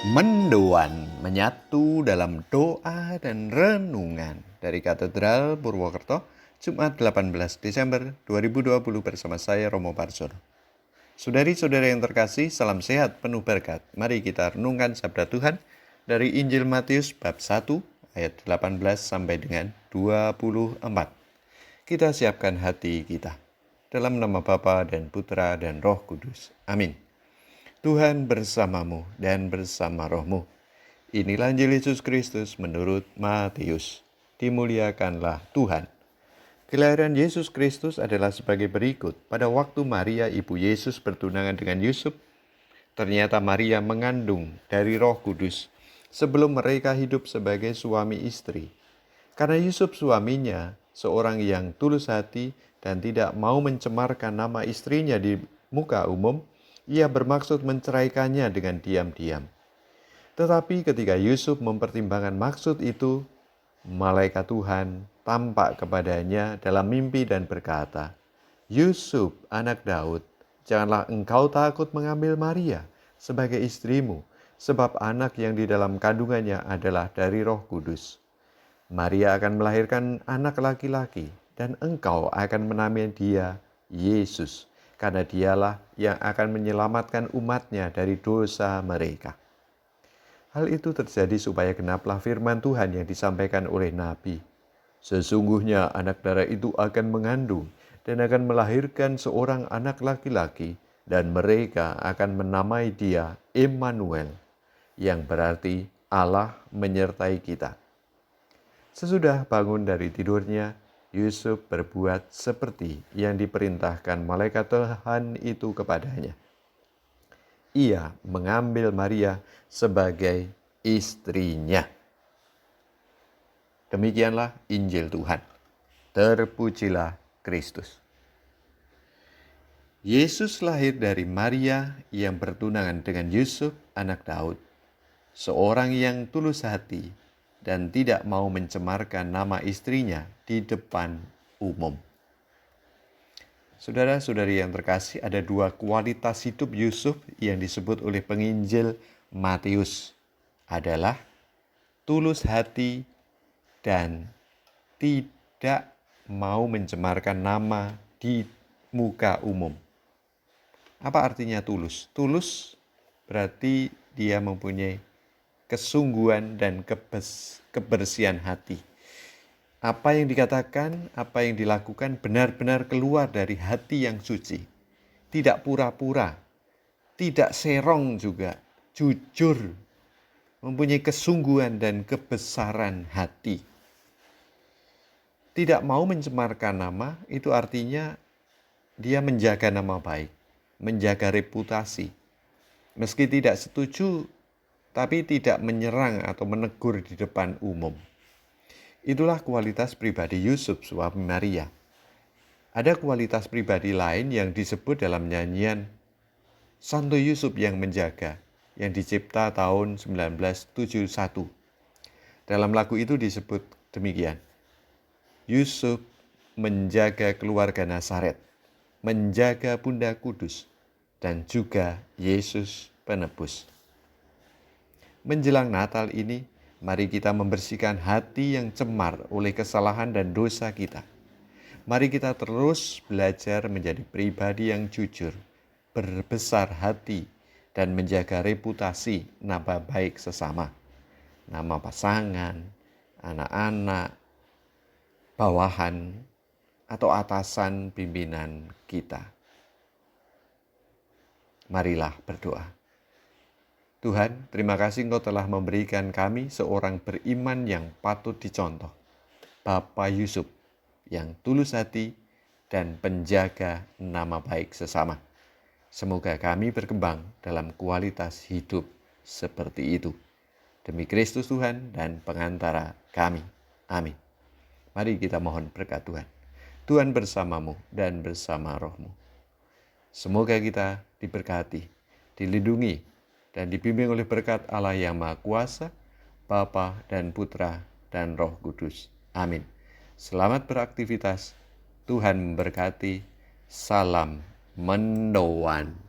Mendoan menyatu dalam doa dan renungan dari Katedral Purwokerto, Jumat 18 Desember 2020 bersama saya Romo Parsur. Saudari-saudari yang terkasih, salam sehat penuh berkat. Mari kita renungkan sabda Tuhan dari Injil Matius bab 1 ayat 18 sampai dengan 24. Kita siapkan hati kita dalam nama Bapa dan Putra dan Roh Kudus. Amin. Tuhan bersamamu dan bersama rohmu. Inilah Injil Yesus Kristus menurut Matius. Dimuliakanlah Tuhan. Kelahiran Yesus Kristus adalah sebagai berikut. Pada waktu Maria ibu Yesus bertunangan dengan Yusuf, ternyata Maria mengandung dari Roh Kudus sebelum mereka hidup sebagai suami istri. Karena Yusuf suaminya seorang yang tulus hati dan tidak mau mencemarkan nama istrinya di muka umum, ia bermaksud menceraikannya dengan diam-diam. Tetapi ketika Yusuf mempertimbangkan maksud itu, malaikat Tuhan tampak kepadanya dalam mimpi dan berkata, "Yusuf, anak Daud, janganlah engkau takut mengambil Maria sebagai istrimu, sebab anak yang di dalam kandungannya adalah dari Roh Kudus. Maria akan melahirkan anak laki-laki, dan engkau akan menamai dia Yesus, karena dialah yang akan menyelamatkan umatnya dari dosa mereka." Hal itu terjadi supaya genaplah firman Tuhan yang disampaikan oleh Nabi. "Sesungguhnya anak darah itu akan mengandung dan akan melahirkan seorang anak laki-laki, dan mereka akan menamai dia Immanuel," yang berarti Allah menyertai kita. Sesudah bangun dari tidurnya, Yusuf berbuat seperti yang diperintahkan malaikat Tuhan itu kepadanya. Ia mengambil Maria sebagai istrinya. Demikianlah Injil Tuhan. Terpujilah Kristus. Yesus lahir dari Maria yang bertunangan dengan Yusuf, anak Daud, seorang yang tulus hati dan tidak mau mencemarkan nama istrinya di depan umum. Saudara-saudari yang terkasih, ada dua kualitas hidup Yusuf yang disebut oleh penginjil Matius, adalah tulus hati dan tidak mau mencemarkan nama di muka umum. Apa artinya tulus? Tulus berarti dia mempunyai kesungguhan dan kebersihan hati. Apa yang dikatakan, apa yang dilakukan benar-benar keluar dari hati yang suci. Tidak pura-pura, tidak serong juga, jujur, mempunyai kesungguhan dan kebesaran hati. Tidak mau mencemarkan nama, itu artinya dia menjaga nama baik, menjaga reputasi. Meski tidak setuju, tapi tidak menyerang atau menegur di depan umum. Itulah kualitas pribadi Yusuf suami Maria. Ada kualitas pribadi lain yang disebut dalam nyanyian Santo Yusuf yang Menjaga yang dicipta tahun 1971. Dalam lagu itu disebut demikian. Yusuf menjaga keluarga Nazaret, menjaga Bunda Kudus, dan juga Yesus Penebus. Menjelang Natal ini, mari kita membersihkan hati yang cemar oleh kesalahan dan dosa kita. Mari kita terus belajar menjadi pribadi yang jujur, berbesar hati, dan menjaga reputasi nama baik sesama. Nama pasangan, anak-anak, bawahan, atau atasan pimpinan kita. Marilah berdoa. Tuhan, terima kasih Engkau telah memberikan kami seorang beriman yang patut dicontoh. Bapak Yusuf yang tulus hati dan penjaga nama baik sesama. Semoga kami berkembang dalam kualitas hidup seperti itu. Demi Kristus Tuhan dan pengantara kami. Amin. Mari kita mohon berkat Tuhan. Tuhan bersamamu dan bersama rohmu. Semoga kita diberkati, dilindungi, dan dibimbing oleh berkat Allah yang Maha Kuasa, Bapa dan Putra dan Roh Kudus. Amin. Selamat beraktivitas. Tuhan memberkati. Salam mendoan.